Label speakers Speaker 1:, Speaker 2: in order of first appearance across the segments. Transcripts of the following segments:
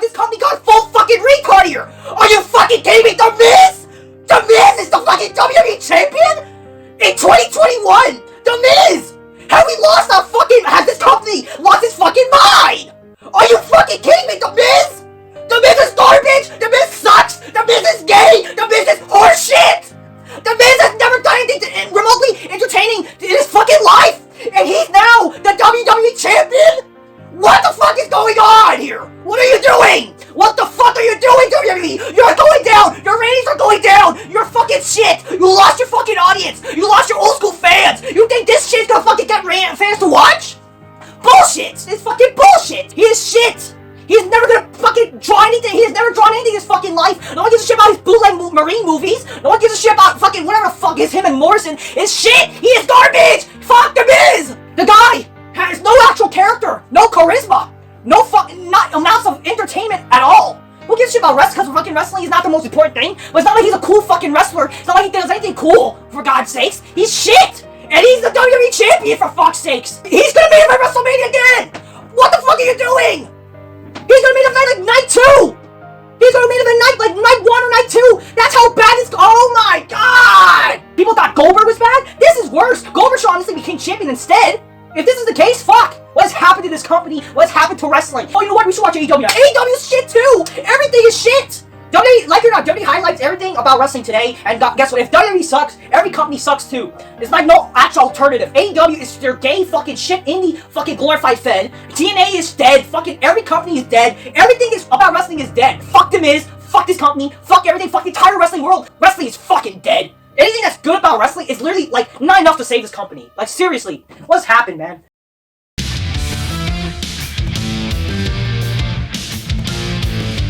Speaker 1: this company got full fucking retard here? Are you fucking kidding me? The Miz? The Miz is the fucking WWE Champion? In 2021! The Miz! Has this company lost its fucking mind? Are you fucking kidding me? The Miz? The Miz is garbage! The Miz sucks! The Miz is gay! The Miz is horseshit! The Miz has never done anything remotely entertaining in his fucking life! And he's now the WWE Champion? What the fuck is going on here? What are you doing? What the fuck are you doing, WWE? You're going down! Your ratings are going down! You're fucking shit! You lost your fucking audience! You lost your old school fans! You think this shit's gonna fucking get fans to watch? Bullshit! It's fucking bullshit! He is shit! He's never gonna fucking draw anything. He has never drawn anything in his fucking life. No one gives a shit about his bootleg Marine movies. No one gives a shit about fucking whatever the fuck is him and Morrison. It's shit. He is garbage. Fuck the Miz. The guy has no actual character, no charisma, no fucking not amounts of entertainment at all. Who gives a shit about wrestling? Because fucking wrestling is not the most important thing. But it's not like he's a cool fucking wrestler. It's not like he does anything cool. For God's sakes, he's shit. And he's the WWE Champion for fuck's sakes. He's gonna be in my WrestleMania again. What the fuck are you doing? He's gonna main event like night 2! He's gonna main event like night 1 or night 2! That's how bad this— oh my god! People thought Goldberg was bad? This is worse! Goldberg should honestly became champion instead! If this is the case, fuck! What has happened to this company? What has happened to wrestling? Oh, you know what? We should watch AEW. AEW is shit too! Everything is shit! WWE, like it or not, WWE highlights everything about wrestling today, and guess what? If WWE sucks, every company sucks too. It's like no actual alternative. AEW is their gay fucking shit indie fucking glorified fed. TNA is dead. Fucking every company is dead. Everything is about wrestling is dead. Fuck The Miz. Fuck this company. Fuck everything. Fuck the entire wrestling world. Wrestling is fucking dead. Anything that's good about wrestling is literally like not enough to save this company. Like seriously, what's happened, man?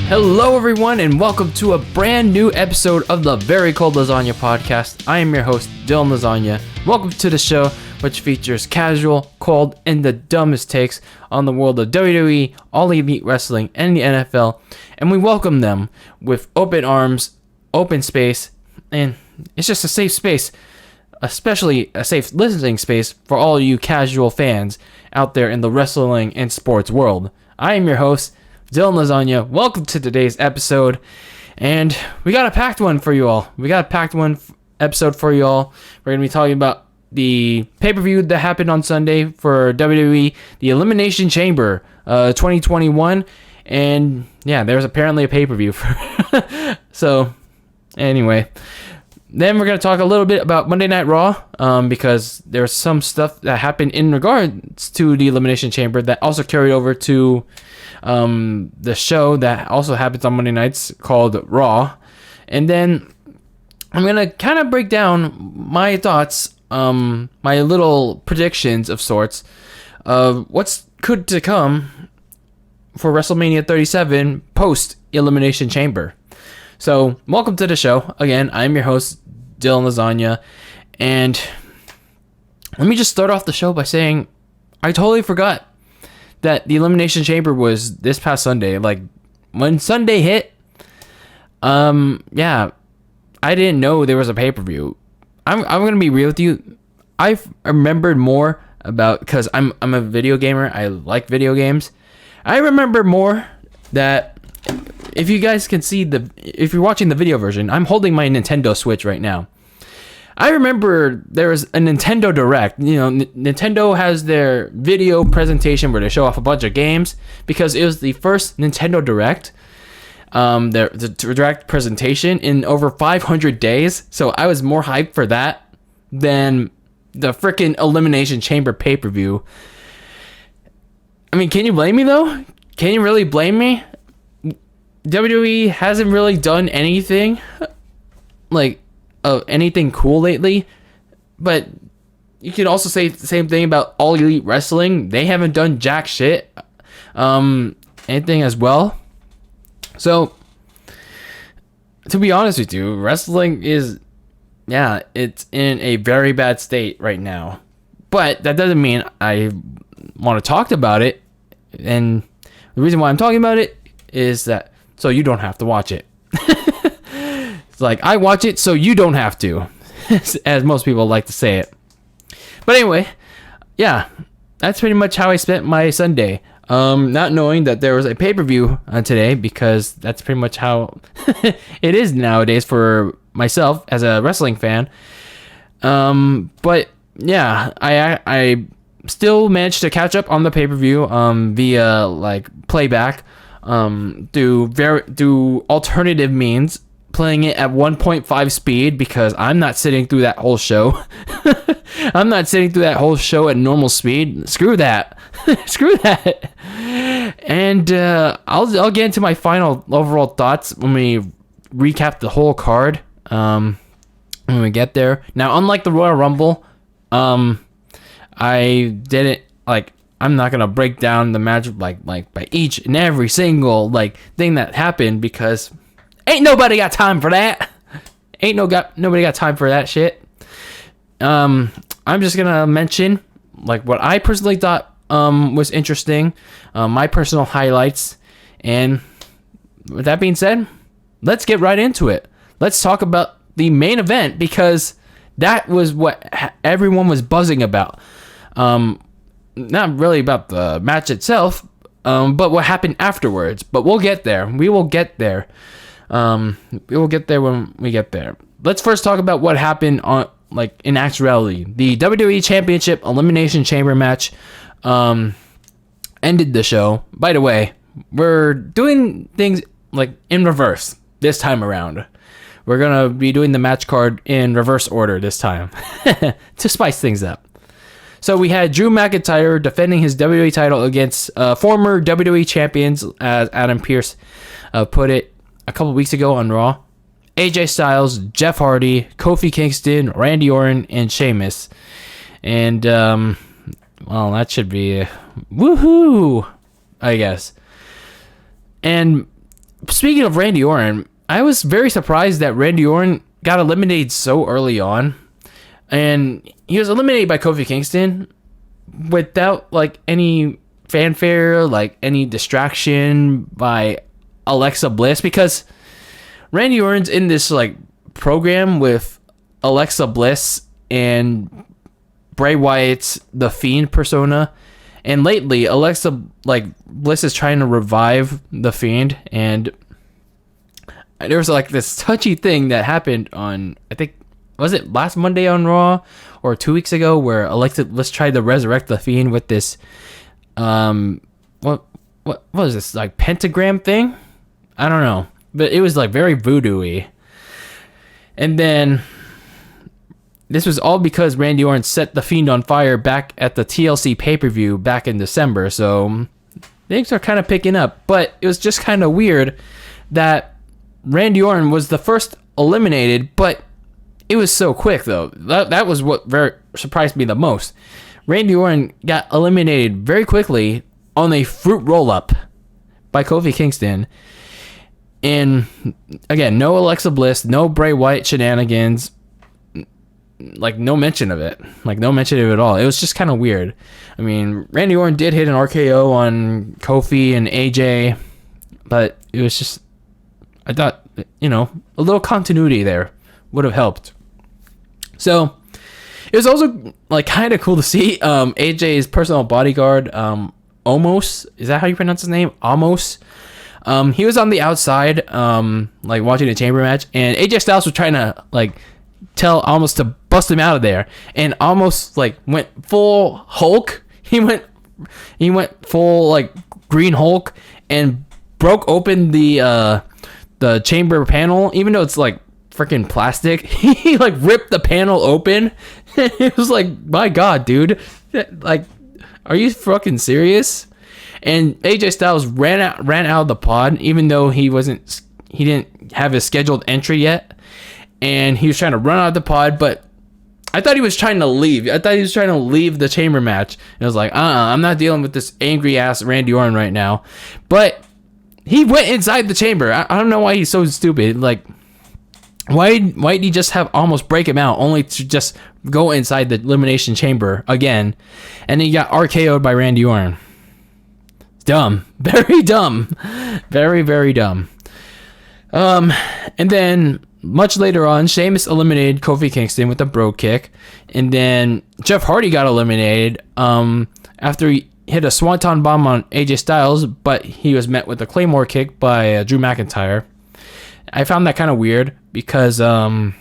Speaker 2: Hello everyone and welcome to a brand new episode of the Very Cold Lasagna podcast. I am your host, DylanLasagna. Welcome to the show, which features casual, cold, and the dumbest takes on the world of WWE, All Elite Wrestling, and the NFL. And we welcome them with open arms, open space, and it's just a safe space, especially a safe listening space for all you casual fans out there in the wrestling and sports world. I am your host, DylanLasagna. Welcome to today's episode, and we got a packed one for you all. Episode for you all. We're gonna be talking about the pay-per-view that happened on Sunday for WWE, the Elimination Chamber 2021, and yeah, there's apparently a pay-per-view for so anyway, then we're gonna talk a little bit about Monday Night Raw, because there's some stuff that happened in regards to the Elimination Chamber that also carried over to the show that also happens on Monday nights called Raw. And then I'm gonna kind of break down my thoughts, my little predictions of sorts of what's could to come for WrestleMania 37 post Elimination Chamber. So welcome to the show again. I'm your host, DylanLasagna, and let me just start off the show by saying I totally forgot that the Elimination Chamber was this past Sunday. Like, when Sunday hit, yeah, I didn't know there was a pay-per-view. I'm gonna be real with you. I've remembered more about, because I'm a video gamer. I like video games. I remember more that, if you guys can see if you're watching the video version, I'm holding my Nintendo Switch right now. I remember there was a Nintendo Direct. You know, Nintendo has their video presentation where they show off a bunch of games, because it was the first Nintendo Direct, the Direct presentation in over 500 days. So I was more hyped for that than the freaking Elimination Chamber pay-per-view. I mean, can you blame me though? Can you really blame me? WWE hasn't really done anything like anything cool lately, but you can also say the same thing about All Elite Wrestling. They haven't done jack shit anything as well. So to be honest with you, wrestling is, yeah, it's in a very bad state right now, but that doesn't mean I want to talk about it. And the reason why I'm talking about it is that so you don't have to watch it. It's like, I watch it so you don't have to, as most people like to say it. But anyway, yeah, that's pretty much how I spent my Sunday. not knowing that there was a pay-per-view today, because that's pretty much how it is nowadays for myself as a wrestling fan. But yeah, I still managed to catch up on the pay-per-view via like playback, through alternative means, playing it at 1.5 speed, because I'm not sitting through that whole show. I'm not sitting through that whole show at normal speed. Screw that. Screw that. And I'll get into my final overall thoughts when we recap the whole card, when we get there. Now, unlike the Royal Rumble, I didn't like. I'm not gonna break down the match like by each and every single like thing that happened, because ain't nobody got time for that. Nobody got time for that shit. I'm just gonna mention like what I personally thought was interesting, my personal highlights, and with that being said, let's get right into it. Let's talk about the main event, because that was what everyone was buzzing about. Not really about the match itself, but what happened afterwards. But we'll get there. We will get there. We will get there when we get there. Let's first talk about what happened on, like, in actuality. The WWE Championship Elimination Chamber match ended the show. By the way, we're doing things like in reverse this time around. We're gonna be doing the match card in reverse order this time to spice things up. So we had Drew McIntyre defending his WWE title against former WWE champions, as Adam Pearce put it a couple weeks ago on Raw. AJ Styles, Jeff Hardy, Kofi Kingston, Randy Orton, and Sheamus. And, well, that should be woohoo, I guess. And speaking of Randy Orton, I was very surprised that Randy Orton got eliminated so early on. And he was eliminated by Kofi Kingston without like any fanfare, like any distraction by Alexa Bliss, because Randy Orton's in this like program with Alexa Bliss and Bray Wyatt's The Fiend persona. And lately, Alexa like Bliss is trying to revive The Fiend, and there was like this touchy thing that happened on, I think, was it last Monday on Raw or 2 weeks ago, where Alexa Bliss tried to resurrect The Fiend with this, what was this, like pentagram thing? I don't know, but it was like very voodoo-y. And then this was all because Randy Orton set The Fiend on fire back at the TLC pay-per-view back in December. So things are kind of picking up, but it was just kind of weird that Randy Orton was the first eliminated, but it was so quick, though. That was what very surprised me the most. Randy Orton got eliminated very quickly on a fruit roll-up by Kofi Kingston. And, again, no Alexa Bliss, no Bray Wyatt shenanigans. Like, no mention of it. Like, no mention of it at all. It was just kind of weird. I mean, Randy Orton did hit an RKO on Kofi and AJ, but it was just, I thought, you know, a little continuity there would have helped. So it was also like kind of cool to see AJ's personal bodyguard, Omos. Is that how you pronounce his name? Omos. He was on the outside, like watching the chamber match, and AJ Styles was trying to like tell Omos to bust him out of there, and Omos like went full Hulk. He went full like Green Hulk and broke open the chamber panel, even though it's like freaking plastic. He like ripped the panel open. It was like, my God, dude, like, are you fucking serious? And AJ Styles ran out of the pod, even though he didn't have his scheduled entry yet, and he was trying to run out of the pod. But I thought he was trying to leave. I thought he was trying to leave the chamber match, and I was like, I'm not dealing with this angry ass Randy Orton right now. But he went inside the chamber. I don't know why he's so stupid. Like, why did he just have almost break him out, only to just go inside the Elimination Chamber again, and he got RKO'd by Randy Orton? It's dumb. Very dumb. Very, very dumb. And then much later on, Sheamus eliminated Kofi Kingston with a bro kick, and then Jeff Hardy got eliminated after hit a swanton bomb on AJ Styles, but he was met with a Claymore kick by Drew McIntyre. I found that kind of weird because Drew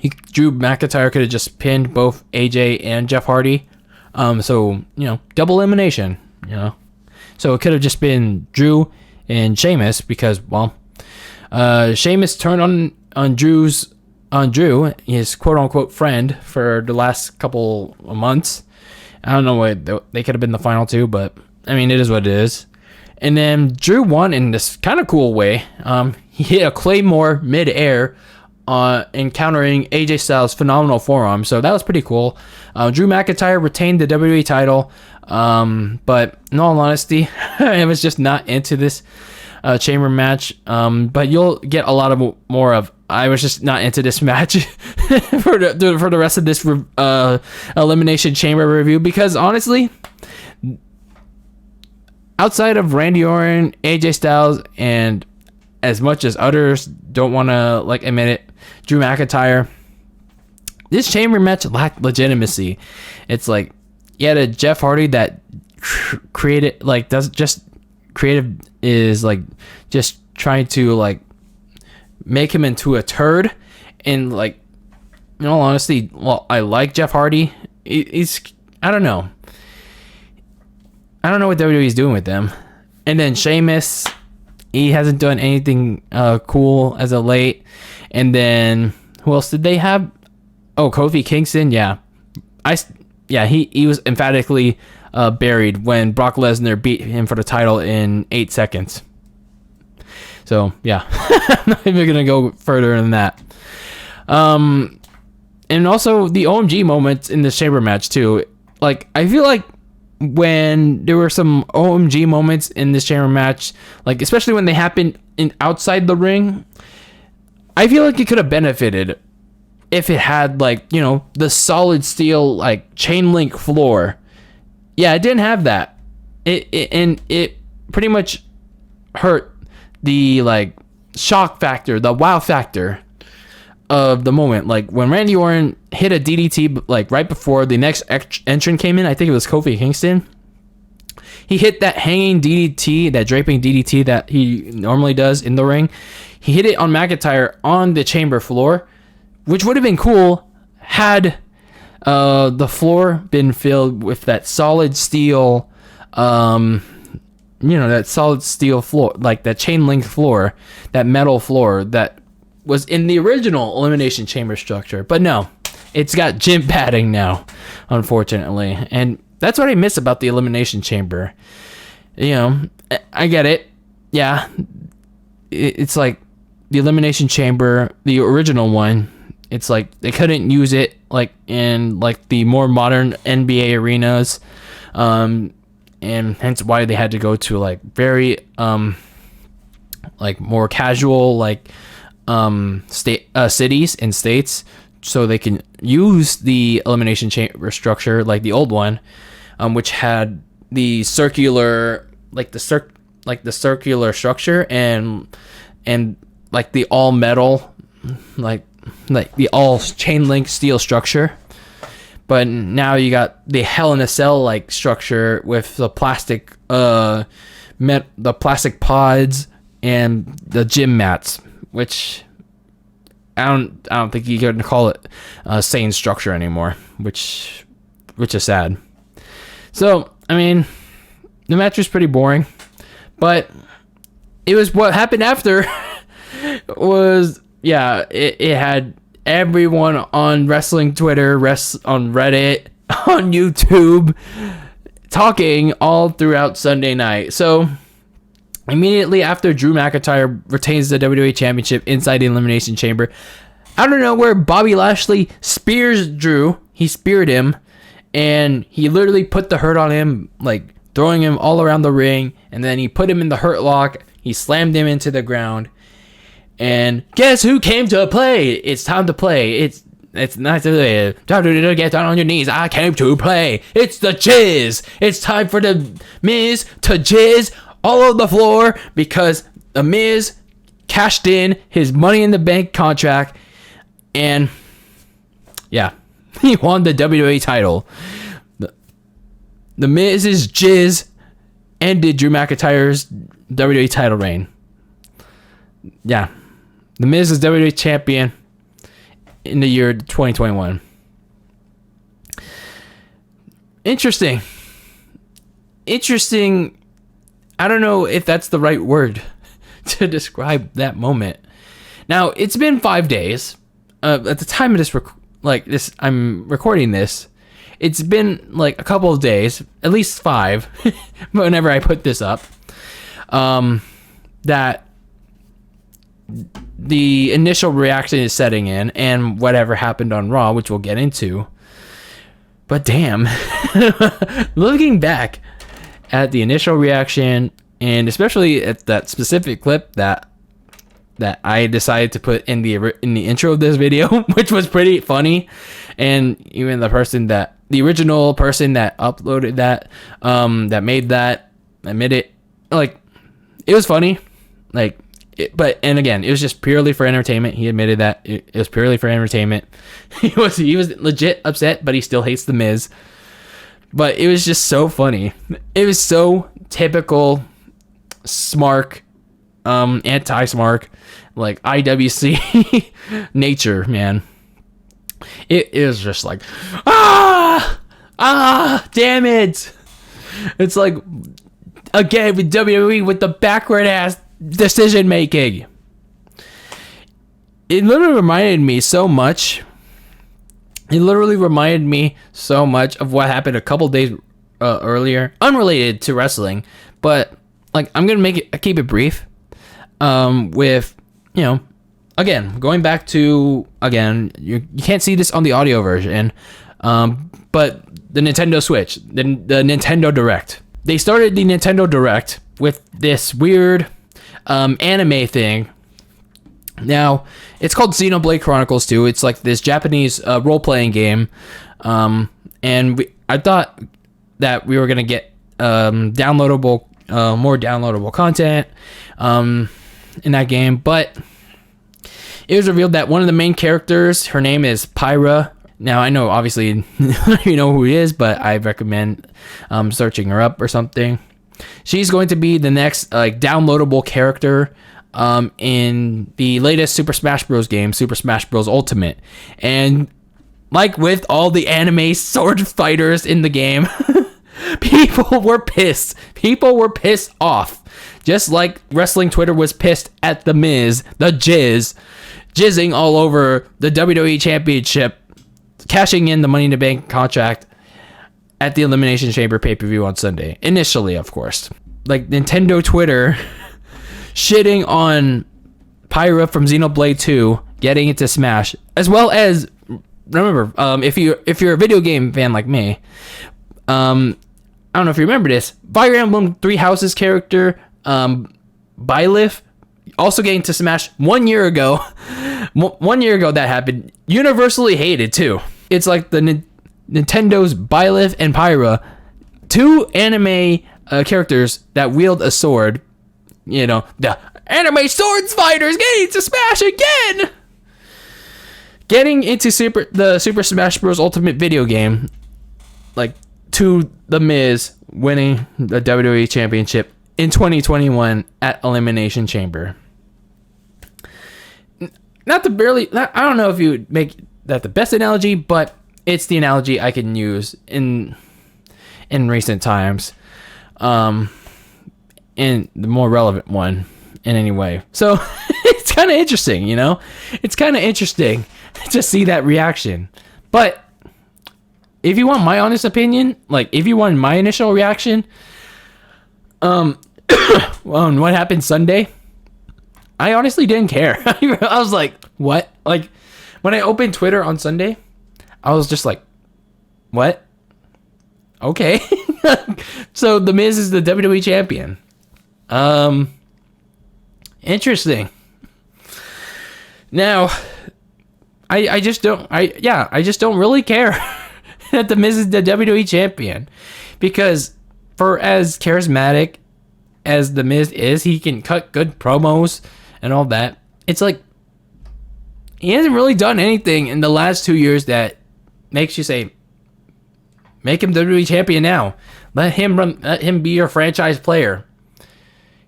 Speaker 2: McIntyre could have just pinned both AJ and Jeff Hardy. So, double elimination, So it could have just been Drew and Sheamus because, Sheamus turned on Drew, his quote-unquote friend, for the last couple of months. I don't know what they could have been the final two, but I mean, it is what it is. And then Drew won in this kind of cool way. He hit a Claymore mid-air, encountering AJ Styles' phenomenal forearm. So that was pretty cool. Drew McIntyre retained the WWE title. But in all honesty, I was just not into this chamber match. But you'll get a lot of more of. I was just not into this match for the rest of this Elimination Chamber review, because honestly, outside of Randy Orton, AJ Styles, and as much as others don't want to admit it, Drew McIntyre, this chamber match lacked legitimacy. It's like you had a Jeff Hardy that creative is just trying to make him into a turd, and in all honesty, I like Jeff Hardy. He's I don't know what WWE's doing with them. And then Sheamus, he hasn't done anything cool as of late. And then who else did they have? Oh, Kofi Kingston. Yeah, he was emphatically buried when Brock Lesnar beat him for the title in 8 seconds. So yeah, I'm not even gonna go further than that. And also the OMG moments in the chamber match too. I feel like when there were some OMG moments in this chamber match, especially when they happened outside the ring, I feel like it could have benefited if it had the solid steel chain link floor. Yeah, it didn't have that. It pretty much hurt the shock factor, the wow factor of the moment. When Randy Orton hit a DDT right before the next entrant came in, I think it was Kofi Kingston. He hit that hanging DDT, that draping DDT that he normally does in the ring. He hit it on McIntyre on the chamber floor, which would have been cool had the floor been filled with that solid steel, that solid steel floor, that chain link floor, that metal floor that was in the original Elimination Chamber structure. But no, it's got gym padding now, unfortunately. And that's what I miss about the Elimination Chamber. I get it. Yeah, it's the Elimination Chamber, the original one. It's they couldn't use it in the more modern NBA arenas, and hence why they had to go to very more casual cities and states, so they can use the Elimination Chamber structure the old one, which had the circular the circular structure and the all metal the all chain link steel structure. But now you got the Hell in a Cell structure with the plastic the plastic pods and the gym mats, which I don't think you can call it a sane structure anymore, which is sad. So I mean, the match was pretty boring, but it was what happened after was it had everyone on wrestling Twitter, on Reddit, on YouTube talking all throughout Sunday night. So immediately after Drew McIntyre retains the WWE Championship inside the Elimination Chamber, out of nowhere, Bobby Lashley spears Drew. He speared him, and he literally put the hurt on him, throwing him all around the ring, and then he put him in the hurt lock. He slammed him into the ground. And guess who came to play? It's time to play. It's not to time to get down on your knees. I came to play. It's the jizz. It's time for the Miz to jizz all over the floor, because the Miz cashed in his Money in the Bank contract, and he won the WWE title. The Miz's jizz ended Drew McIntyre's WWE title reign. Yeah. The Miz is WWE champion in the year 2021. Interesting. I don't know if that's the right word to describe that moment. Now, it's been 5 days. At the time of I'm recording this. It's been like a couple of days, at least 5, whenever I put this up. That the initial reaction is setting in, and whatever happened on Raw, which we'll get into. But damn, looking back at the initial reaction, and especially at that specific clip that I decided to put in the intro of this video, which was pretty funny, and even the original person that uploaded that, that made that, admitted, like, it was funny, like. And again, it was just purely for entertainment. He admitted that it was purely for entertainment. He was legit upset, but he still hates the Miz. But it was just so funny. It was so typical Smark, anti-Smark, like IWC nature, man. It is just like, damn it. It's like, again, with WWE with the backward ass decision making. It literally reminded me so much of what happened a couple days earlier, unrelated to wrestling, but like I'm gonna keep it brief. With, you know, again, going back to, again, you can't see this on the audio version, but the Nintendo Switch, the Nintendo Direct. They started the Nintendo Direct with this weird anime thing. Now, it's called Xenoblade Chronicles 2. It's like this Japanese role-playing game. And I thought that we were going to get more downloadable content in that game. But it was revealed that one of the main characters, her name is Pyra. Now, I know, obviously, you know who he is, but I recommend searching her up or something. She's going to be the next downloadable character in the latest Super Smash Bros. Game, Super Smash Bros. Ultimate. And like with all the anime sword fighters in the game, people were pissed. People were pissed off. Just like wrestling Twitter was pissed at The Miz, the jizzing all over the WWE Championship, cashing in the Money in the Bank contract at the Elimination Chamber PPV on Sunday. Initially, of course. Like Nintendo Twitter shitting on Pyra from Xenoblade 2 getting into Smash, as well as, remember, if you're a video game fan like me, I don't know if you remember this, Fire Emblem Three Houses character, Byleth, also getting to Smash 1 year ago. 1 year ago that happened. Universally hated too. It's like the Nintendo's Byleth and Pyra, two anime characters that wield a sword. You know, the anime swords fighters getting to Smash again. Getting into the Super Smash Bros. Ultimate video game, like, to The Miz winning the WWE Championship in 2021 at Elimination Chamber. I don't know if you would make that the best analogy, but it's the analogy I can use in recent times. And the more relevant one in any way. So it's kind of interesting, you know? It's kind of interesting to see that reaction. But if you want my honest opinion, like if you want my initial reaction, well, what happened Sunday, I honestly didn't care. I was like, what? Like when I opened Twitter on Sunday, I was just like, what? Okay. So The Miz is the WWE champion. Interesting. Now, I just don't really care that The Miz is the WWE champion, because for as charismatic as The Miz is, he can cut good promos and all that. It's like he hasn't really done anything in the last 2 years that makes you say, make him WWE champion now. Let him be your franchise player.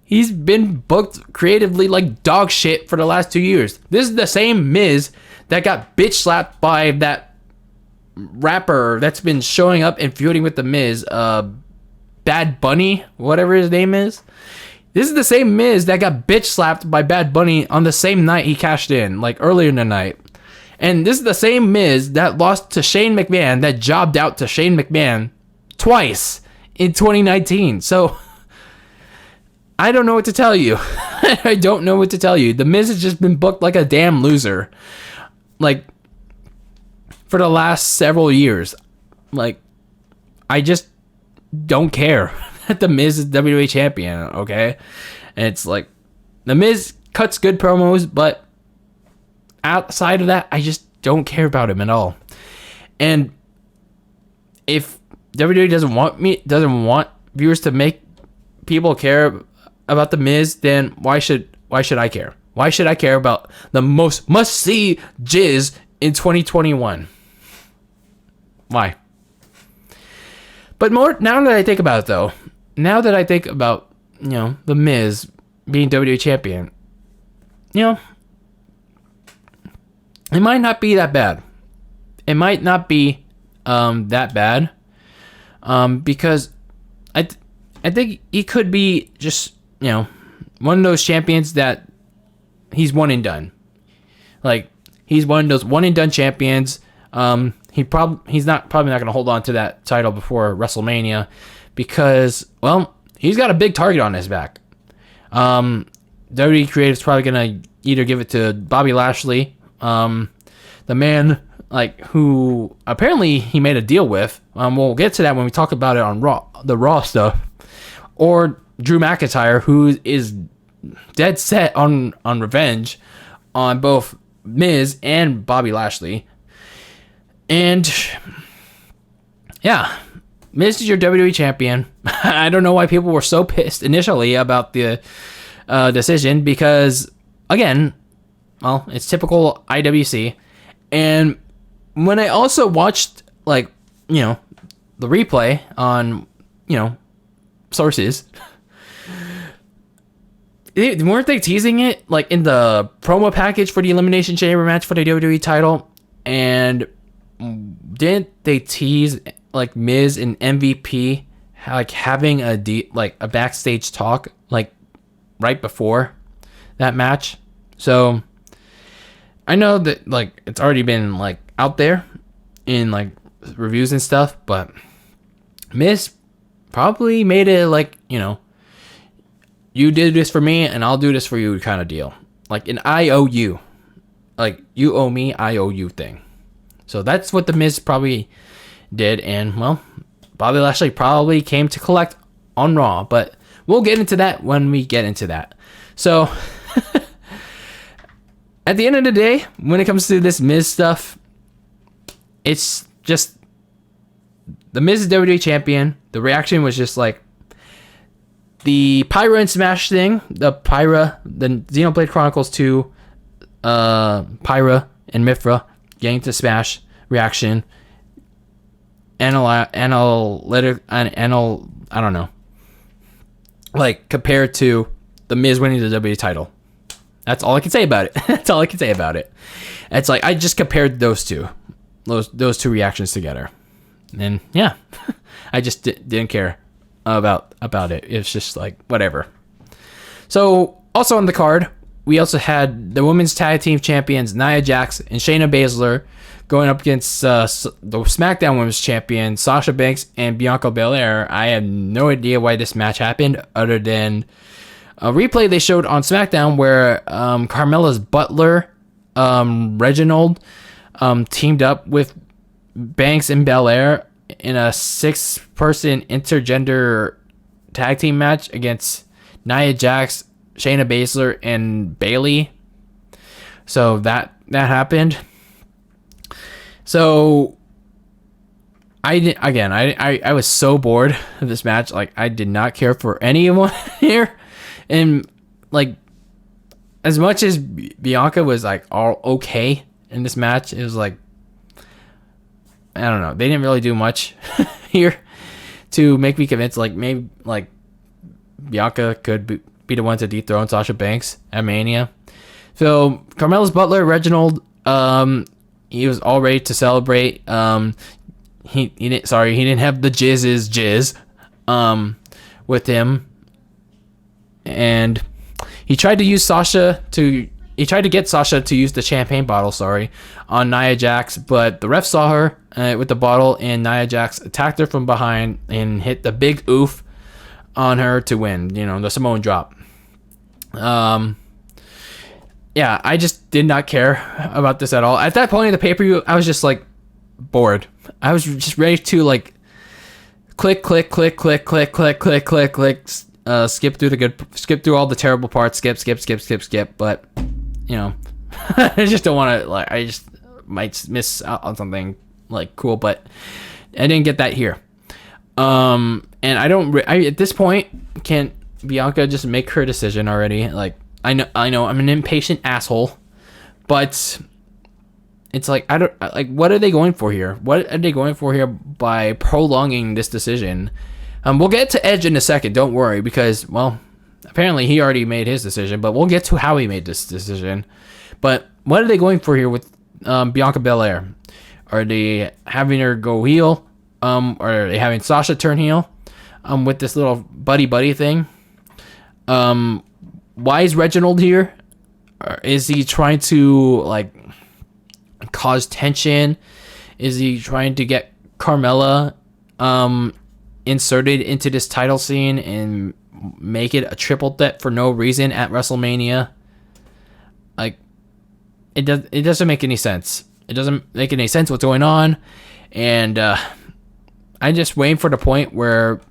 Speaker 2: He's been booked creatively like dog shit for the last 2 years. This is the same Miz that got bitch slapped by that rapper that's been showing up and feuding with the Miz, Bad Bunny, whatever his name is. This is the same Miz that got bitch slapped by Bad Bunny on the same night he cashed in, like earlier in the night. And this is the same Miz that lost to Shane McMahon, that jobbed out to Shane McMahon twice in 2019. So I don't know what to tell you. I don't know what to tell you. The Miz has just been booked like a damn loser. Like, for the last several years. Like, I just don't care that the Miz is WWE champion, okay? And it's like, the Miz cuts good promos, but outside of that, I just don't care about him at all. And if WWE doesn't want viewers to make people care about the Miz, then why should I care? Why should I care about the most must-see jizz in 2021? Why? But more now that I think about it, though, now that I think about, the Miz being WWE champion, it might not be that bad. It might not be that bad, because I think he could be just one of those champions that he's one and done. Like, he's one of those one and done champions. He's probably not going to hold on to that title before WrestleMania because, well, he's got a big target on his back. WWE Creative's probably going to either give it to Bobby Lashley, the man who apparently he made a deal with. We'll get to that when we talk about it on the Raw stuff, or Drew McIntyre, who is dead set on revenge on both Miz and Bobby Lashley. And yeah, Miz is your WWE champion. I don't know why people were so pissed initially about the decision because, again, well, it's typical IWC. And when I also watched, the replay on, sources, weren't they teasing it, in the promo package for the Elimination Chamber match for the WWE title? And didn't they tease Miz and MVP having a backstage talk right before that match? So I know that it's already been out there in reviews and stuff, but Miz probably made it you did this for me and I'll do this for you kind of deal, an IOU, you owe me, I owe you thing. So that's what the Miz probably did, and, well, Bobby Lashley probably came to collect on Raw, but we'll get into that when we get into that. So, at the end of the day, when it comes to this Miz stuff, it's just, the Miz is WWE champion. The reaction was just the Pyra and Smash thing, the Xenoblade Chronicles 2, Pyra and Mithra getting to Smash reaction, I don't know, compared to the Miz winning the WWE title. That's all I can say about it. That's all I can say about it. It's I just compared those two reactions together, and yeah, I just didn't care about it. It's just whatever. So also on the card, we also had the women's tag team champions Nia Jax and Shayna Baszler going up against the SmackDown Women's Champion Sasha Banks and Bianca Belair. I have no idea why this match happened other than a replay they showed on SmackDown where Carmella's butler, Reginald, teamed up with Banks and Belair in a 6-person intergender tag team match against Nia Jax, Shayna Baszler, and Bayley. So that happened. So I was so bored of this match. I did not care for anyone here, and as much as Bianca was all okay in this match, it was I don't know, they didn't really do much here to make me convinced, like, maybe, like, Bianca could be the one to dethrone Sasha Banks at Mania. So Carmella's butler, Reginald, he was all ready to celebrate. He didn't have the jizz with him, and he tried to get Sasha to use the champagne bottle, on Nia Jax, but the ref saw her with the bottle, and Nia Jax attacked her from behind and hit the big oof on her to win, the Samoan drop. Yeah, I just did not care about this at all. At that point in the pay-per-view, I was just, like, bored. I was just ready to, like, click, skip through all the terrible parts, skip, but, I just don't want to, like, I just might miss out on something, like, cool, but I didn't get that here. And at this point, can't Bianca just make her decision already? Like, I know I'm an impatient asshole, but it's like, what are they going for here? What are they going for here by prolonging this decision? We'll get to Edge in a second, don't worry, because, well, apparently he already made his decision, but we'll get to how he made this decision. But what are they going for here with Bianca Belair? Are they having her go heel? Or are they having Sasha turn heel with this little buddy thing? Why is Reginald here? Is he trying to, like, cause tension? Is he trying to get Carmella inserted into this title scene and make it a triple threat for no reason at WrestleMania? Like, it doesn't make any sense. It doesn't make any sense what's going on, and I'm just waiting for the point where,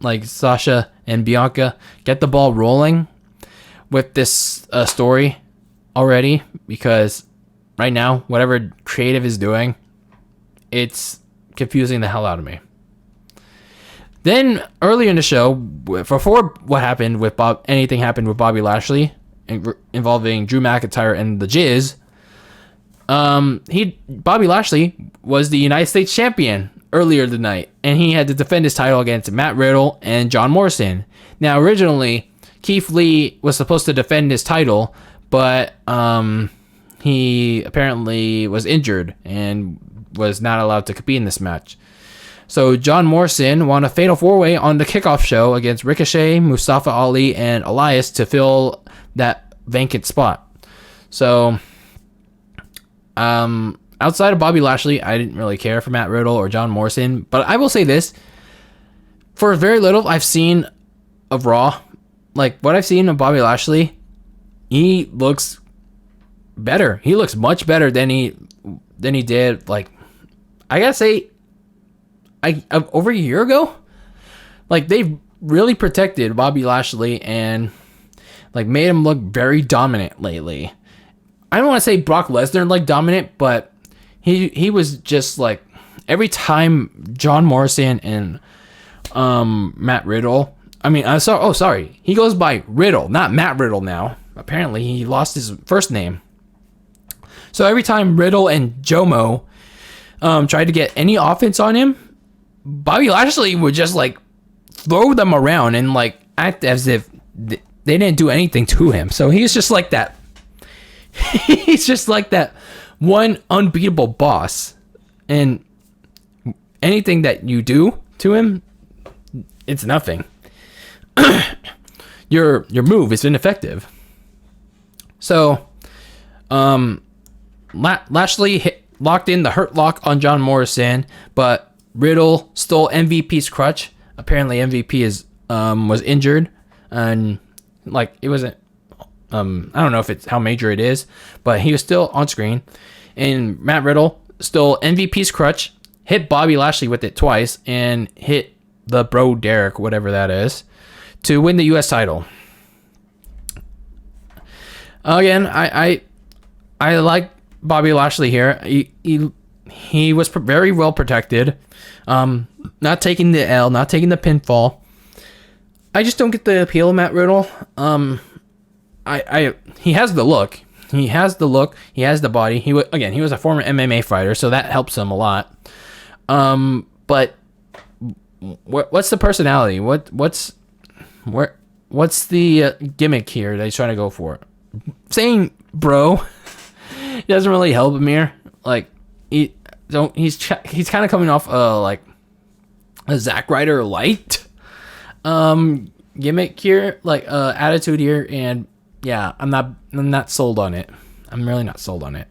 Speaker 2: like, Sasha and Bianca get the ball rolling with this story already, because right now, whatever creative is doing, it's confusing the hell out of me. Then earlier in the show, before anything happened with Bobby Lashley involving Drew McIntyre and the Jizz, Bobby Lashley was the United States champion earlier tonight, and he had to defend his title against Matt Riddle and John Morrison. Now, originally, Keith Lee was supposed to defend his title, but he apparently was injured and was not allowed to compete in this match. So John Morrison won a fatal 4-way on the kickoff show against Ricochet, Mustafa Ali, and Elias to fill that vacant spot. So, outside of Bobby Lashley, I didn't really care for Matt Riddle or John Morrison, but I will say this: for very little I've seen of Raw, like, what I've seen of Bobby Lashley, he looks better. He looks much better than he did, like, I gotta say, over a year ago. Like, they've really protected Bobby Lashley and, like, made him look very dominant lately. I don't want to say Brock Lesnar like dominant, but he was just, like, every time John Morrison and Matt Riddle, he goes by Riddle, not Matt Riddle now. Apparently he lost his first name. So every time Riddle and Jomo tried to get any offense on him, Bobby Lashley would just, like, throw them around and, like, act as if they didn't do anything to him. So he's just like that. He's just like that one unbeatable boss, and anything that you do to him, it's nothing. Your move is ineffective. So, Lashley locked in the Hurt Lock on John Morrison, but Riddle stole MVP's crutch. Apparently, MVP was injured, and, like, it wasn't. I don't know if it's how major it is, but he was still on screen. And Matt Riddle stole MVP's crutch, hit Bobby Lashley with it twice, and hit the Bro Derek, whatever that is, to win the U.S. title. Again, I like Bobby Lashley here. He was very well protected, not taking the L, not taking the pinfall. I just don't get the appeal of Matt Riddle. He has the look. He has the body. He was a former MMA fighter, so that helps him a lot. But what's the personality? What's the gimmick here that he's trying to go for? Saying bro doesn't really help Amir. Like he's kind of coming off like a Zack Ryder light gimmick here, like attitude here, and yeah, I'm not sold on it. I'm really not sold on it.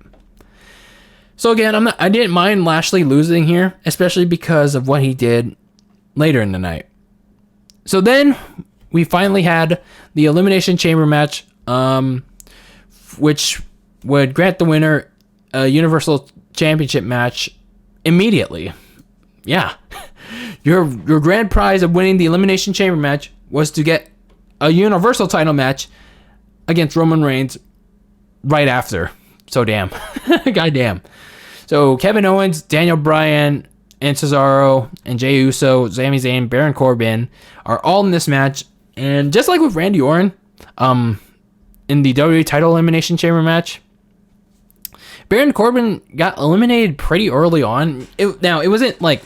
Speaker 2: So again, I didn't mind Lashley losing here, especially because of what he did later in the night. So then we finally had the Elimination Chamber match, which would grant the winner a Universal Championship match immediately. Yeah. Your grand prize of winning the Elimination Chamber match was to get a Universal title match against Roman Reigns right after. So damn. Goddamn. So Kevin Owens, Daniel Bryan, and Cesaro, and Jey Uso, Sami Zayn, Baron Corbin are all in this match. And just like with Randy Orton, in the WWE title Elimination Chamber match, Baron Corbin got eliminated pretty early on. It wasn't like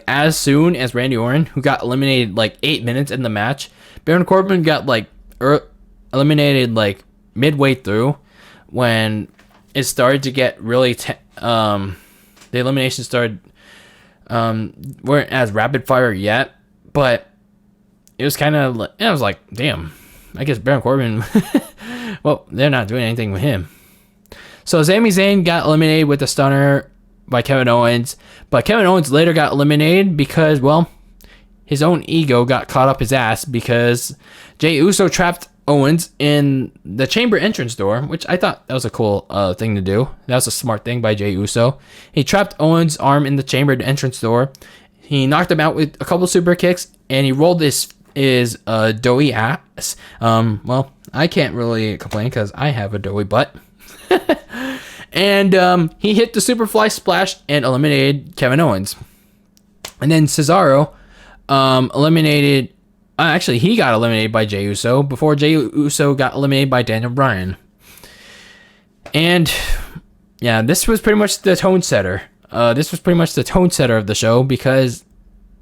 Speaker 2: as soon as Randy Orton, who got eliminated like 8 minutes in the match. Baron Corbin got eliminated like midway through, when it started to get really the elimination started weren't as rapid fire yet, but it was kind of like, I was like, damn, I guess Baron Corbin well, they're not doing anything with him. So Sami Zayn got eliminated with a stunner by Kevin Owens, but Kevin Owens later got eliminated because, well, his own ego got caught up his ass because Jey Uso trapped Owens in the chamber entrance door, which I thought that was a cool thing to do. That was a smart thing by Jey Uso. He trapped Owens' arm in the chamber entrance door. He knocked him out with a couple super kicks, and he rolled his doughy ass. Well, I can't really complain because I have a doughy butt. And he hit the Superfly Splash and eliminated Kevin Owens. And then Cesaro eliminated... actually, he got eliminated by Jey Uso before Jey Uso got eliminated by Daniel Bryan. And yeah, this was pretty much the tone setter. This was pretty much the tone setter of the show because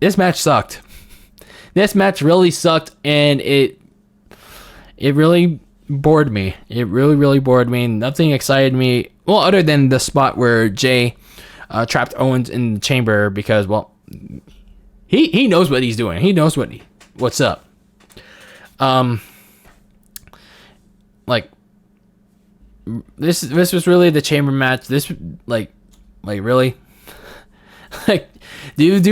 Speaker 2: this match sucked. This match really sucked, and it really bored me. It really bored me. Nothing excited me. Well, other than the spot where Jey trapped Owens in the chamber because, well, he knows what he's doing. He knows what's up. Like this was really the chamber match. This like really like did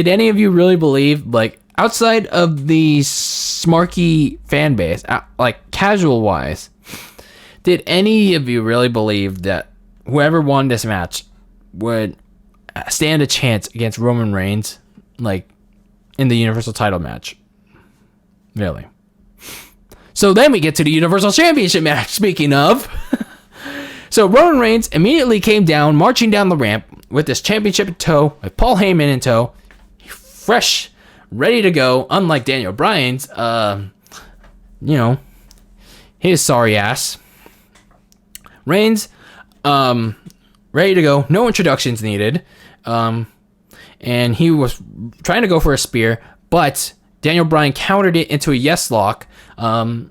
Speaker 2: any of you really believe, like, outside of the smarky fan base, like casual wise, did any of you really believe that whoever won this match would stand a chance against Roman Reigns, like, in the Universal title match? Really? So then we get to the Universal Championship match, speaking of. So Roman Reigns immediately came down, marching down the ramp with his championship in tow, with Paul Heyman in tow, fresh, ready to go, unlike Daniel Bryan's, his sorry ass. Reigns, ready to go, no introductions needed, and he was trying to go for a spear, but Daniel Bryan countered it into a yes lock, and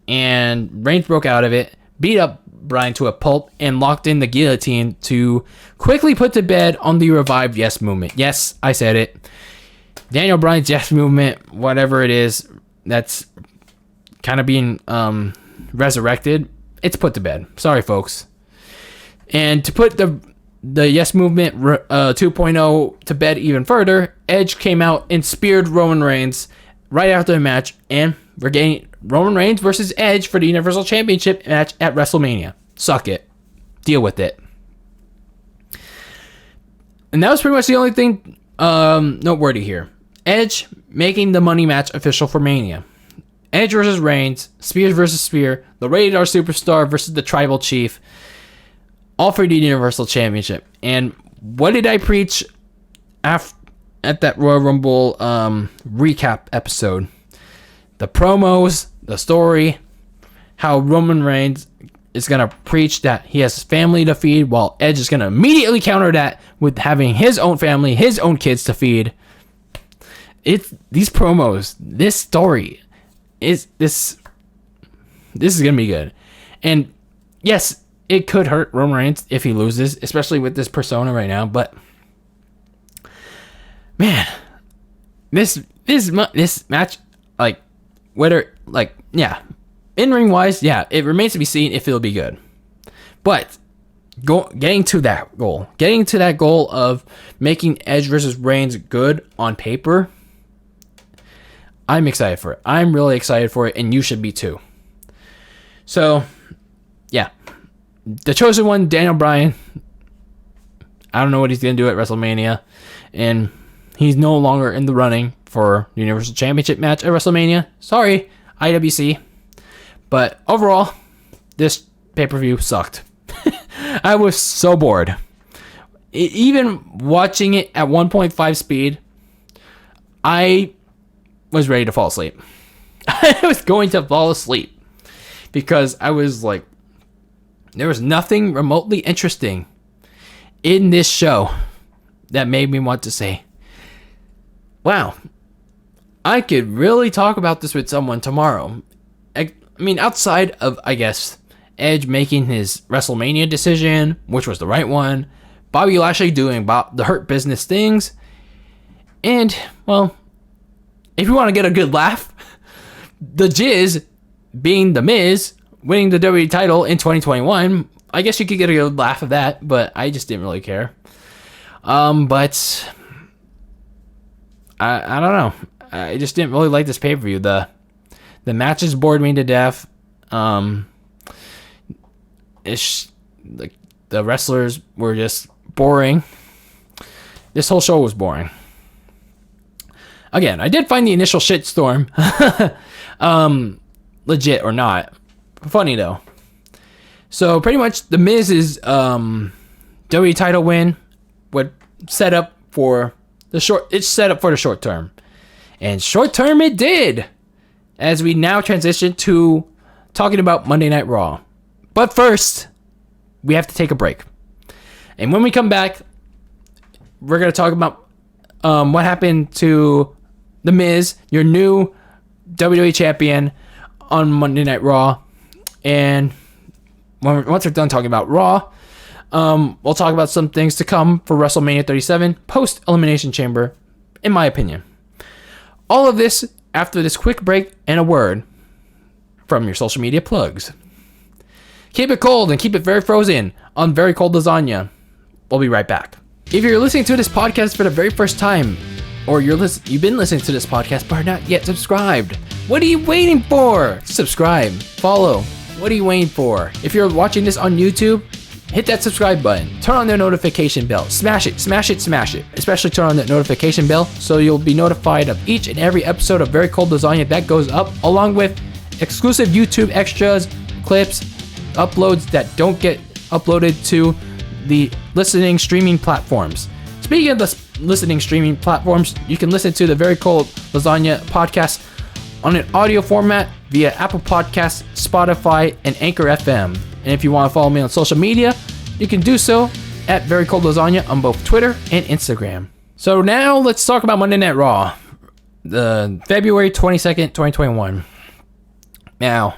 Speaker 2: Reigns broke out of it, beat up Bryan to a pulp, and locked in the guillotine to quickly put to bed on the revived yes movement. Yes, I said it. Daniel Bryan's yes movement, whatever it is, that's kind of being resurrected, it's put to bed. Sorry, folks. And to put the yes movement 2.0 to bed even further, Edge came out and speared Roman Reigns right after the match, and we're getting Roman Reigns versus Edge for the Universal Championship match at WrestleMania. Suck it. Deal with it. And that was pretty much the only thing noteworthy here. Edge making the money match official for Mania. Edge versus Reigns, Spears versus Spear, the Rated R Superstar versus the Tribal Chief, all for the Universal Championship. And what did I preach at that Royal Rumble recap episode? The promos, the story, how Roman Reigns is going to preach that he has family to feed, while Edge is going to immediately counter that with having his own family, his own kids to feed. It's these promos, this story is this is going to be good. And yes, it could hurt Roman Reigns if he loses, especially with this persona right now, but man, this match, like, whether, like, yeah, in-ring wise, yeah, it remains to be seen if it'll be good. But getting to that goal of making Edge versus Reigns good on paper, I'm excited for it. I'm really excited for it, and you should be too. So, yeah, the chosen one, Daniel Bryan, I don't know what he's going to do at WrestleMania, and he's no longer in the running for the Universal Championship match at WrestleMania. Sorry, IWC. But overall, this pay-per-view sucked. I was so bored. Even watching it at 1.5 speed, I was ready to fall asleep. I was going to fall asleep because I was like, there was nothing remotely interesting in this show that made me want to say, wow, I could really talk about this with someone tomorrow. I mean, outside of, I guess, Edge making his WrestleMania decision, which was the right one, Bobby Lashley doing the Hurt Business things, and, well, if you want to get a good laugh, the Jizz being the Miz, winning the WWE title in 2021, I guess you could get a good laugh of that, but I just didn't really care. But I don't know. I just didn't really like this pay-per-view. The matches bored me to death. Like, the wrestlers were just boring. This whole show was boring. Again, I did find the initial shitstorm legit or not. Funny though. So pretty much the Miz's WWE title win would set up for the short. It's set up for the short term, and short term it did. As we now transition to talking about Monday Night Raw, but first we have to take a break, and when we come back, we're gonna talk about what happened to The Miz, your new WWE champion, on Monday Night Raw. And once we're done talking about Raw, we'll talk about some things to come for WrestleMania 37 post Elimination Chamber, in my opinion. All of this after this quick break and a word from your social media plugs. Keep it cold and keep it very frozen on Very Cold Lasagna. We'll be right back. If you're listening to this podcast for the very first time, or you've been listening to this podcast but are not yet subscribed, what are you waiting for? Subscribe, follow. What are you waiting for? If you're watching this on YouTube, hit that subscribe button. Turn on the notification bell. Smash it, smash it, smash it. Especially turn on that notification bell so you'll be notified of each and every episode of Very Cold Lasagna that goes up, along with exclusive YouTube extras, clips, uploads that don't get uploaded to the listening streaming platforms. Speaking of the listening streaming platforms, you can listen to the Very Cold Lasagna podcast on an audio format via Apple Podcasts, Spotify, and Anchor FM. And if you want to follow me on social media, you can do so at Very Cold Lasagna on both Twitter and Instagram. So now let's talk about Monday Night Raw, the February 22nd, 2021. Now,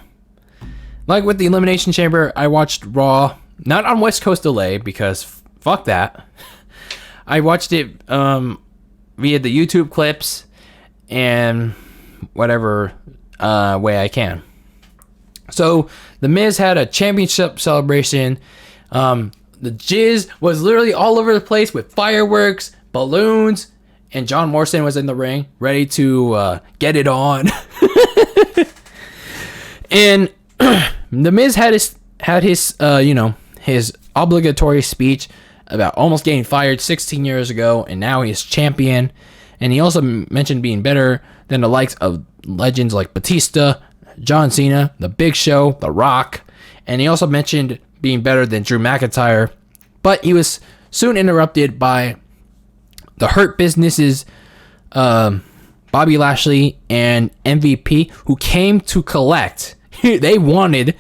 Speaker 2: like with the Elimination Chamber, I watched Raw, not on West Coast delay, because fuck that. I watched it via the YouTube clips and whatever way I can. So the Miz had a championship celebration. The Jizz was literally all over the place with fireworks, balloons, and John Morrison was in the ring ready to get it on. And the Miz had his his obligatory speech about almost getting fired 16 years ago, and now he's champion. And he also mentioned being better than the likes of legends like Batista, John Cena, The Big Show, The Rock. And he also mentioned being better than Drew McIntyre. But he was soon interrupted by the Hurt Business's Bobby Lashley and MVP, who came to collect. They wanted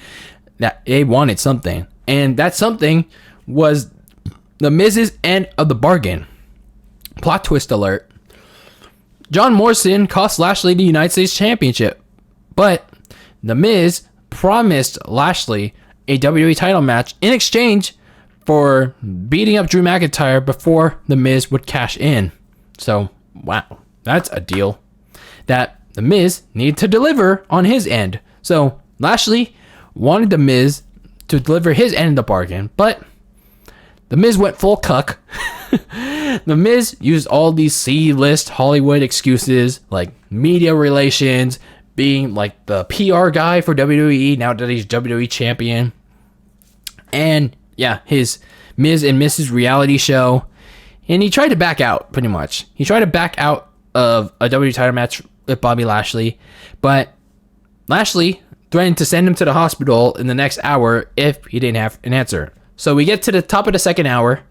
Speaker 2: that they wanted something. And that something was the Miz's end of the bargain. Plot twist alert. John Morrison cost Lashley the United States Championship, but The Miz promised Lashley a WWE title match in exchange for beating up Drew McIntyre before The Miz would cash in. So, wow, that's a deal that The Miz needed to deliver on his end. So, Lashley wanted The Miz to deliver his end of the bargain, but The Miz went full cuck. The Miz used all these C-list Hollywood excuses, like media relations, being like the PR guy for WWE now that he's WWE champion, and yeah, his Miz and Mrs. reality show. And he tried to back out, pretty much. He tried to back out of a WWE title match with Bobby Lashley, but Lashley threatened to send him to the hospital in the next hour if he didn't have an answer. So we get to the top of the second hour.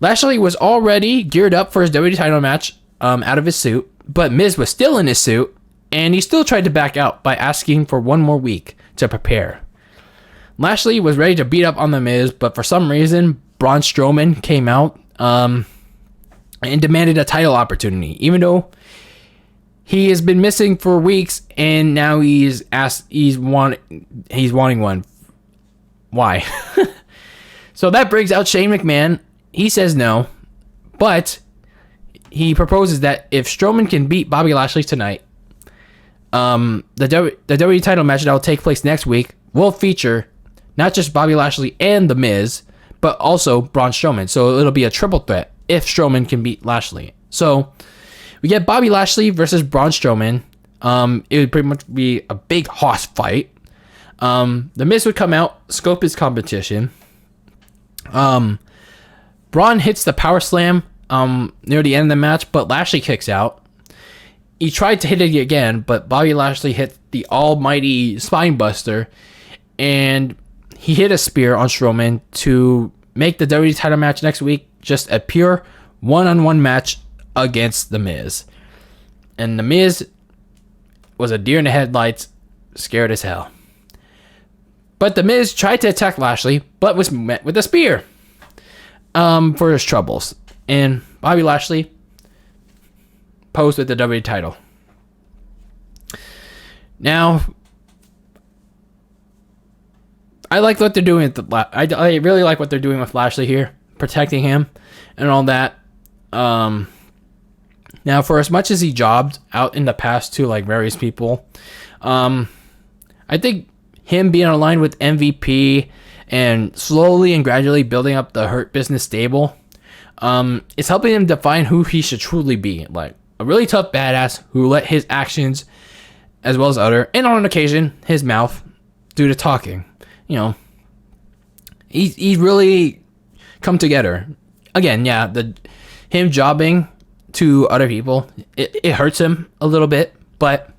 Speaker 2: Lashley was already geared up for his WWE title match out of his suit, but Miz was still in his suit, and he still tried to back out by asking for one more week to prepare. Lashley was ready to beat up on The Miz, but for some reason, Braun Strowman came out and demanded a title opportunity, even though he has been missing for weeks, and now he's wanting one. Why? So that brings out Shane McMahon. He says no, but he proposes that if Strowman can beat Bobby Lashley tonight, the WWE title match that will take place next week will feature not just Bobby Lashley and The Miz, but also Braun Strowman. So it'll be a triple threat if Strowman can beat Lashley. So we get Bobby Lashley versus Braun Strowman. It would pretty much be a big hoss fight. The Miz would come out, scope his competition. Braun hits the power slam near the end of the match, but Lashley kicks out. He tried to hit it again, but Bobby Lashley hit the almighty spine buster, and he hit a spear on Strowman to make the WWE title match next week just a pure one-on-one match against The Miz. And The Miz was a deer in the headlights, scared as hell. But The Miz tried to attack Lashley, but was met with a spear for his troubles. And Bobby Lashley posed with the WWE title. Now, I like what they're doing. I really like what they're doing with Lashley here, protecting him and all that. Now, for as much as he jobbed out in the past to like various people, I think him being aligned with MVP and slowly and gradually building up the Hurt Business stable, it's helping him define who he should truly be. Like a really tough badass who let his actions, as well as other, and on occasion his mouth, do the talking. You know, he's really come together. Again, yeah, him jobbing to other people, it hurts him a little bit, but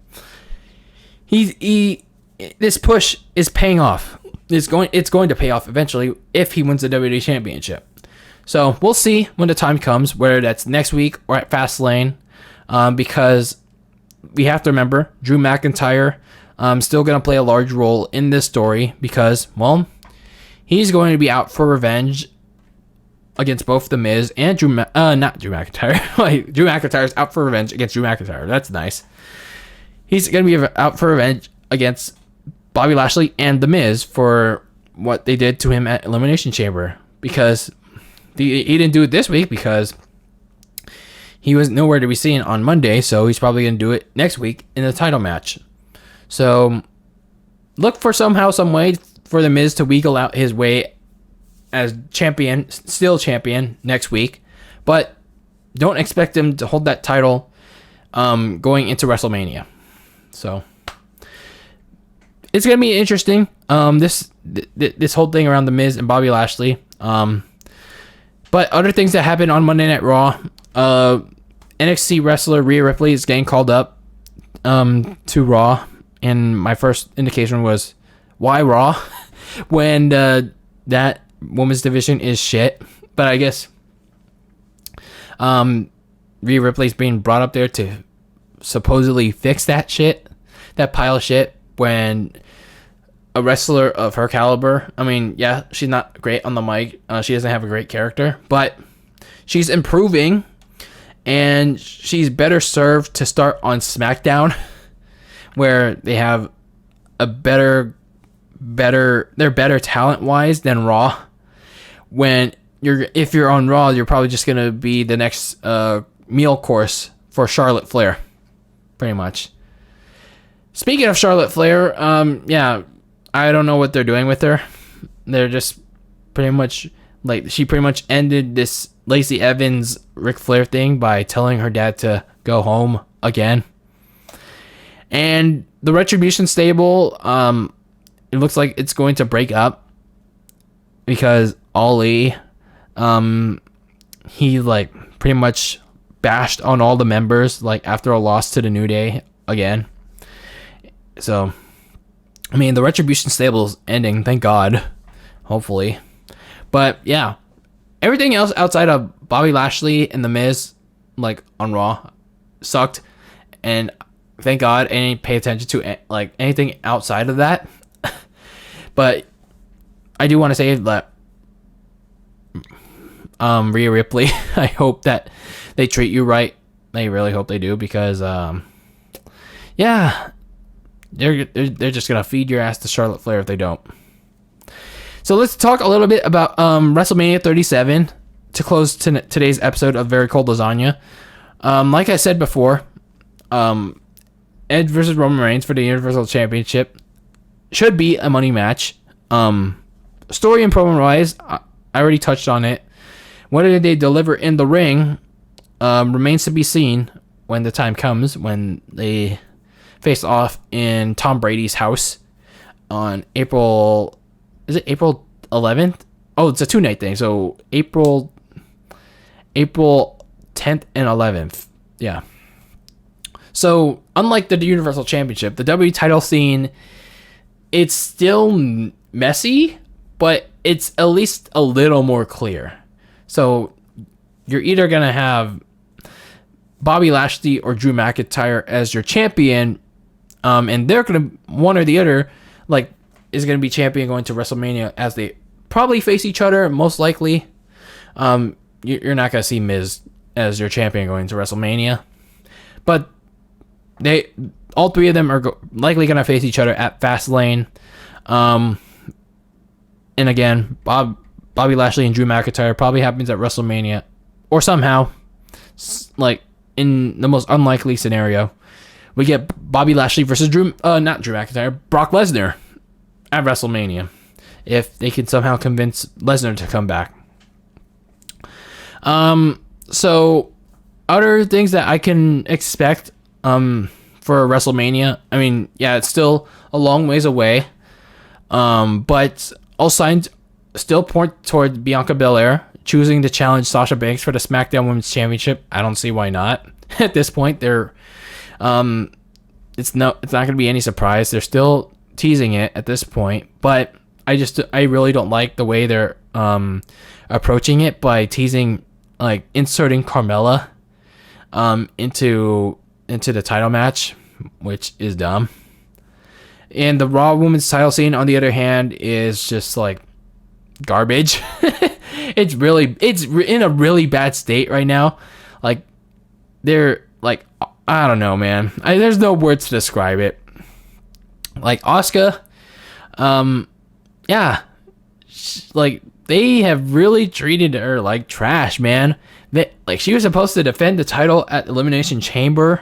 Speaker 2: this push is paying off. It's going to pay off eventually if he wins the WWE Championship. So we'll see when the time comes, whether that's next week or at Fastlane, because we have to remember Drew McIntyre still going to play a large role in this story because, well, he's going to be out for revenge against both The Miz and not Drew McIntyre. Like, Drew McIntyre's out for revenge against Drew McIntyre. That's nice. He's going to be out for revenge against Bobby Lashley and The Miz for what they did to him at Elimination Chamber, because he didn't do it this week because he was nowhere to be seen on Monday, so he's probably going to do it next week in the title match. So look for somehow, some way for The Miz to wiggle out his way as champion, still champion next week, but don't expect him to hold that title going into WrestleMania. So it's gonna be interesting. This whole thing around The Miz and Bobby Lashley. But other things that happened on Monday Night Raw. NXT wrestler Rhea Ripley is getting called up to Raw, and my first indication was, why Raw when that women's division is shit? But I guess Rhea Ripley's being brought up there to supposedly fix that shit, that pile of shit, when a wrestler of her caliber. I mean, yeah, she's not great on the mic. She doesn't have a great character, but she's improving, and she's better served to start on SmackDown, where they have a they're better talent-wise than Raw. If you're on Raw, you're probably just gonna be the next meal course for Charlotte Flair, pretty much. Speaking of Charlotte Flair, yeah, I don't know what they're doing with her. They're just pretty much she pretty much ended this Lacey Evans Ric Flair thing by telling her dad to go home again. And the Retribution stable, it looks like it's going to break up because Ali, he pretty much bashed on all the members after a loss to the New Day again. So, I mean, the Retribution stable's ending, thank God, hopefully. But yeah, everything else outside of Bobby Lashley and The Miz, on Raw, sucked, and thank God I didn't pay attention to anything outside of that. But I do want to say that Rhea Ripley, I hope that they treat you right. I really hope they do, because yeah, they're just gonna feed your ass to Charlotte Flair if they don't. So let's talk a little bit about WrestleMania 37 to close today's episode of Very Cold Lasagna. Like I said before, Edge versus Roman Reigns for the Universal Championship should be a money match. Story and promo wise, I already touched on it. Whether they deliver in the ring remains to be seen when the time comes, when they face off in Tom Brady's house on April 11th? Oh, it's a 2-night thing. So April 10th and 11th. Yeah. So unlike the Universal Championship, the WWE title scene, it's still messy, but it's at least a little more clear. So you're either going to have Bobby Lashley or Drew McIntyre as your champion, and they're going to, one or the other, is going to be champion going to WrestleMania, as they probably face each other, most likely. You're not going to see Miz as your champion going to WrestleMania. But all three of them are likely going to face each other at Fastlane. And again, Bobby Lashley and Drew McIntyre probably happens at WrestleMania, or somehow, in the most unlikely scenario, we get Bobby Lashley versus not Drew McIntyre, Brock Lesnar at WrestleMania, if they can somehow convince Lesnar to come back. So other things that I can expect for WrestleMania, I mean, yeah, it's still a long ways away, but all signs still point toward Bianca Belair choosing to challenge Sasha Banks for the SmackDown Women's Championship. I don't see why not. At this point, it's not going to be any surprise. They're still teasing it at this point, but I really don't like the way they're approaching it by teasing, inserting Carmella into the title match, which is dumb. And the Raw Women's title scene, on the other hand, is just garbage. It's in a really bad state right now. They're I don't know, man. There's no words to describe it. Asuka, yeah, they have really treated her like trash, man. She was supposed to defend the title at Elimination Chamber,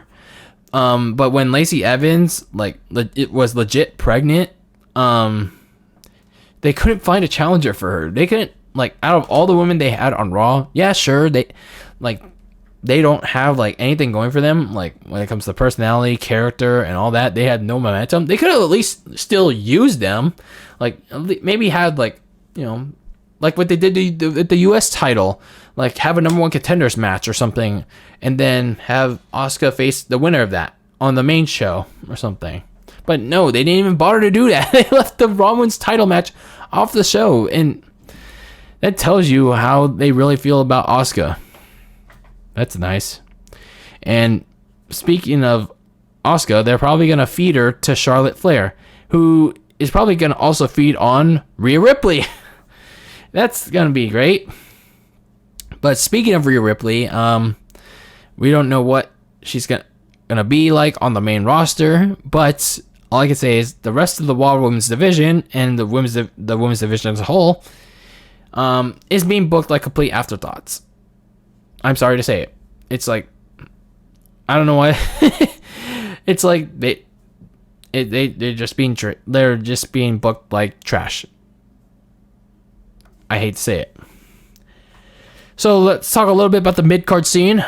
Speaker 2: but when Lacey Evans it was legit pregnant, they couldn't find a challenger for her. They couldn't, out of all the women they had on Raw, yeah, sure, they don't have anything going for them, when it comes to personality, character, and all that. They had no momentum. They could have at least still used them, maybe had what they did at the US title, have a number one contenders match or something, and then have Asuka face the winner of that on the main show or something. But no, they didn't even bother to do that. They left the Raw Women's title match off the show, and that tells you how they really feel about Asuka. That's nice. And speaking of Asuka, they're probably going to feed her to Charlotte Flair, who is probably going to also feed on Rhea Ripley. That's going to be great. But speaking of Rhea Ripley, we don't know what she's going to be like on the main roster, but all I can say is the rest of the Raw Women's Division and the women's division as a whole is being booked like complete afterthoughts. I'm sorry to say it. It's like, I don't know why. It's like they're just being booked like trash. I hate to say it. So let's talk a little bit about the mid-card scene.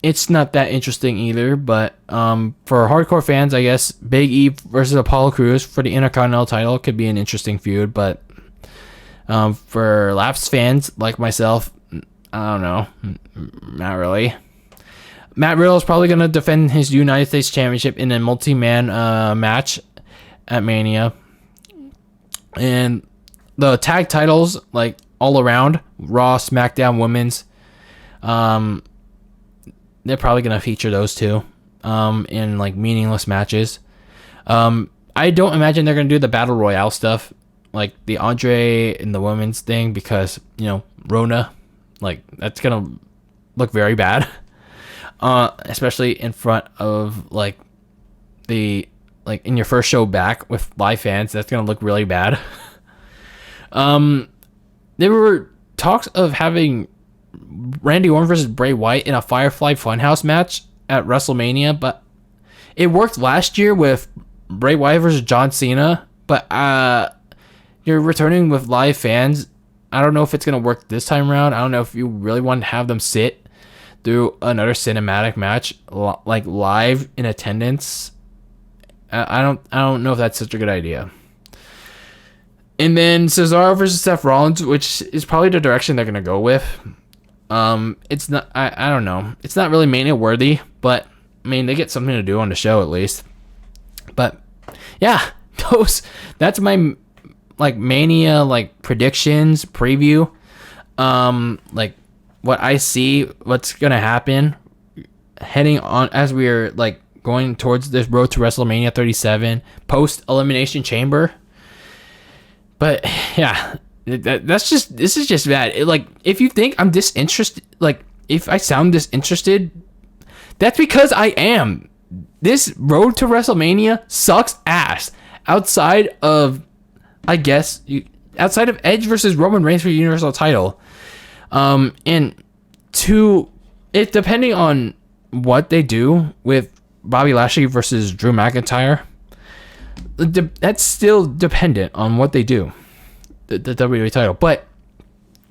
Speaker 2: It's not that interesting either, but for hardcore fans, I guess Big E versus Apollo Crews for the Intercontinental title could be an interesting feud, but for lapsed fans like myself, I don't know, not really. Matt Riddle is probably going to defend his United States Championship in a multi-man match at Mania. And the tag titles, like all around, Raw, SmackDown, Women's, they're probably going to feature those two in like meaningless matches. I don't imagine they're going to do the Battle Royale stuff, like the Andre and the women's thing, because, Rona, like, that's going to look very bad. Especially in front of like in your first show back with live fans, that's gonna look really bad. There were talks of having Randy Orton versus Bray Wyatt in a Firefly Funhouse match at WrestleMania, but it worked last year with Bray Wyatt versus John Cena. But you're returning with live fans. I don't know if it's gonna work this time around. I don't know if you really want to have them sit through another cinematic match like live in attendance. I don't know if that's such a good idea. And then Cesaro versus Steph Rollins, which is probably the direction they're gonna go with. It's not. I don't know. It's not really Mania worthy, but I mean they get something to do on the show at least. But yeah, that's my like Mania like predictions preview. Like what I see, what's gonna happen heading on as we're like going towards this road to WrestleMania 37 post Elimination Chamber. But yeah, this is just bad. Like if you think I'm disinterested, like if I sound disinterested, that's because I am. This road to WrestleMania sucks ass. Outside of Edge versus Roman Reigns for the Universal title. And it depending on what they do with Bobby Lashley versus Drew McIntyre, that's still dependent on what they do, the WWE title. But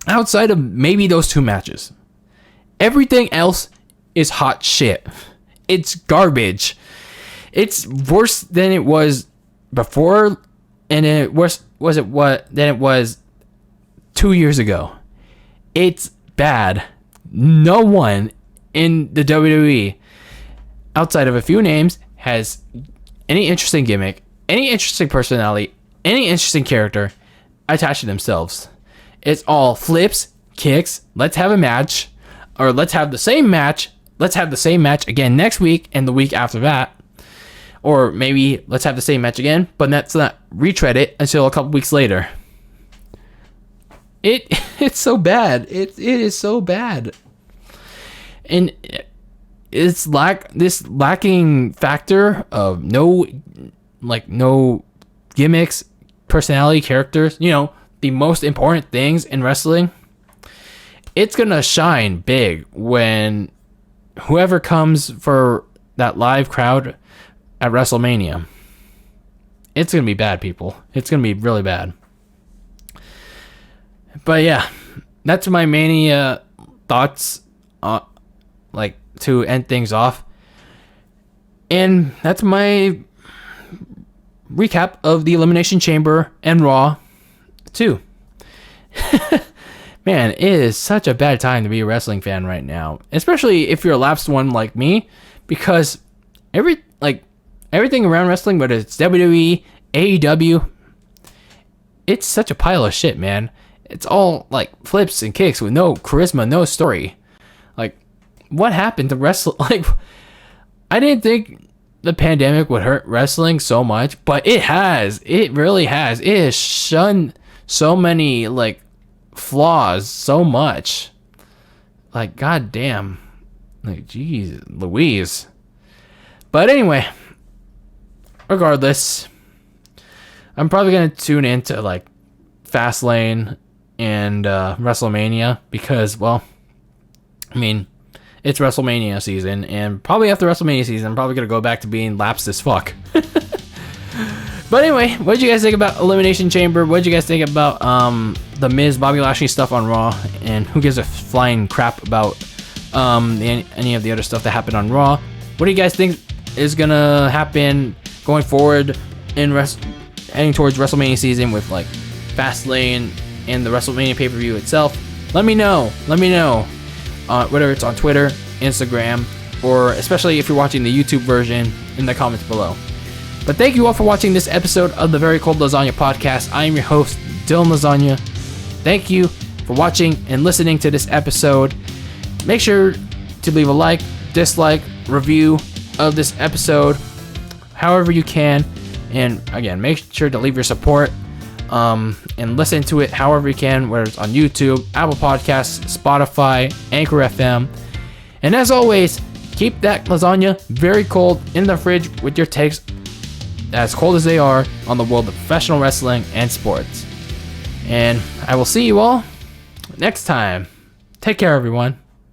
Speaker 2: outside of maybe those two matches, everything else is hot shit. It's garbage. It's worse than it was before, and it worse than it was 2 years ago. It's bad. No one in the WWE, outside of a few names, has any interesting gimmick, any interesting personality, any interesting character attached to themselves. It's all flips, kicks, let's have a match, or let's have the same match. Let's have the same match again next week and the week after that. Or maybe let's have the same match again, but let's not retread it until a couple weeks later. It's so bad. It is so bad. And it's this lacking factor of no gimmicks, personality, characters, the most important things in wrestling. It's going to shine big when whoever comes for that live crowd at WrestleMania. It's going to be bad, people. It's going to be really bad. But yeah, that's my Mania thoughts, to end things off. And that's my recap of the Elimination Chamber and Raw 2. Man, it is such a bad time to be a wrestling fan right now, especially if you're a lapsed one like me, because everything around wrestling, whether it's WWE, AEW, it's such a pile of shit, man. It's all like flips and kicks with no charisma, no story. Like, what happened to wrestling? Like, I didn't think the pandemic would hurt wrestling so much, but it has. It really has. It has shunned so many like flaws so much. Like, goddamn. Like, jeez Louise. But anyway, regardless, I'm probably gonna tune into like Fastlane and WrestleMania because, well, I mean, it's WrestleMania season, and probably after WrestleMania season, I'm probably gonna go back to being lapsed as fuck. But anyway, what did you guys think about Elimination Chamber? What did you guys think about the Miz Bobby Lashley stuff on Raw? And who gives a flying crap about any of the other stuff that happened on Raw? What do you guys think is gonna happen going forward in heading towards WrestleMania season with like Fastlane and the WrestleMania pay-per-view itself? Let me know. Whether it's on Twitter, Instagram, or especially if you're watching the YouTube version, in the comments below. But thank you all for watching this episode of the Very Cold Lasagna podcast. I am your host, DylanLasagna. Thank you for watching and listening to this episode. Make sure to leave a like, dislike, review of this episode, however you can. And again, make sure to leave your support and listen to it however you can, whether it's on YouTube, Apple Podcasts, Spotify, Anchor FM. And as always, keep that lasagna very cold in the fridge with your takes as cold as they are on the world of professional wrestling and sports. And I will see you all next time. Take care, everyone.